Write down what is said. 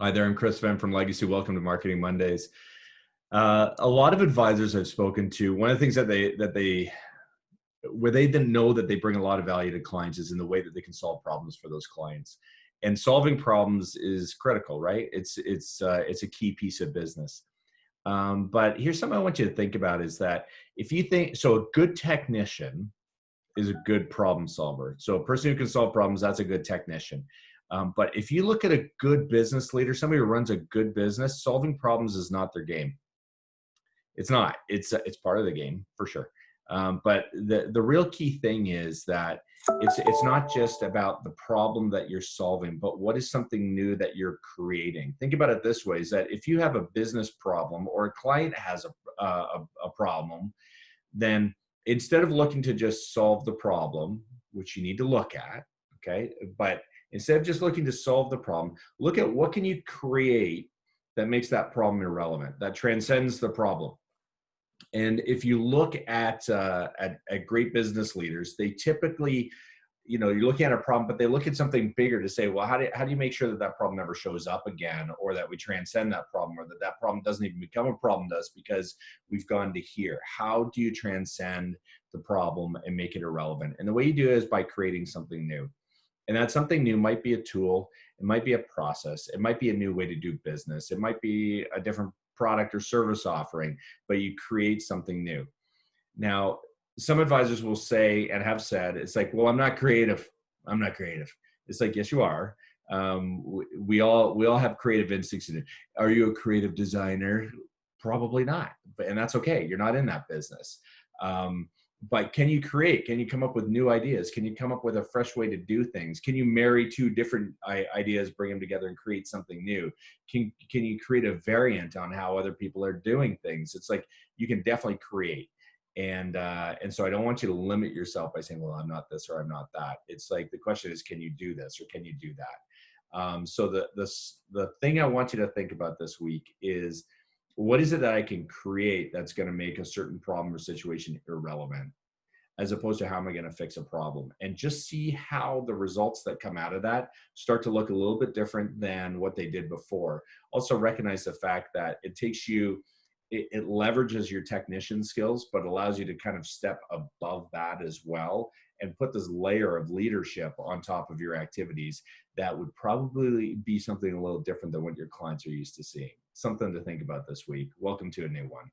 Hi there, I'm Chris Venn from Legacy. Welcome to Marketing Mondays. A lot of advisors I've spoken to, one of the things where they didn't know that they bring a lot of value to clients is in the way that they can solve problems for those clients. And solving problems is critical, right? It's a key piece of business. But here's something I want you to think about: is that if you think so, a good technician is a good problem solver. So a person who can solve problems, that's a good technician. But if you look at a good business leader, somebody who runs a good business, solving problems is not their game. It's not. It's part of the game for sure. But the real key thing is that it's not just about the problem that you're solving, but what is something new that you're creating. Think about it this way: is that if you have a business problem or a client has a problem, then instead of looking to just solve the problem, which you need to look at, okay, but instead of just looking to solve the problem, look at what can you create that makes that problem irrelevant, that transcends the problem. And if you look at great business leaders, they typically, you're looking at a problem, but they look at something bigger to say, well, how do you make sure that that problem never shows up again, or that we transcend that problem, or that that problem doesn't even become a problem to us because we've gone to here? How do you transcend the problem and make it irrelevant? And the way you do it is by creating something new. And that something new might be a tool, it might be a process, it might be a new way to do business, it might be a different product or service offering, but you create something new. Now, some advisors will say and have said, it's like, well, I'm not creative. I'm not creative. It's like, yes, you are. We all have creative instincts. Are you a creative designer? Probably not, and that's okay. You're not in that business. But can you create? Can you come up with new ideas? Can you come up with a fresh way to do things? Can you marry two different ideas, bring them together, and create something new? Can you create a variant on how other people are doing things? It's like you can definitely create. And so I don't want you to limit yourself by saying, well, I'm not this or I'm not that. It's like the question is, can you do this or can you do that? So the thing I want you to think about this week is, what is it that I can create that's going to make a certain problem or situation irrelevant, as opposed to how am I going to fix a problem? And just see how the results that come out of that start to look a little bit different than what they did before. Also recognize the fact that it leverages your technician skills, but allows you to kind of step above that as well and put this layer of leadership on top of your activities that would probably be something a little different than what your clients are used to seeing. Something to think about this week. Welcome to a new one.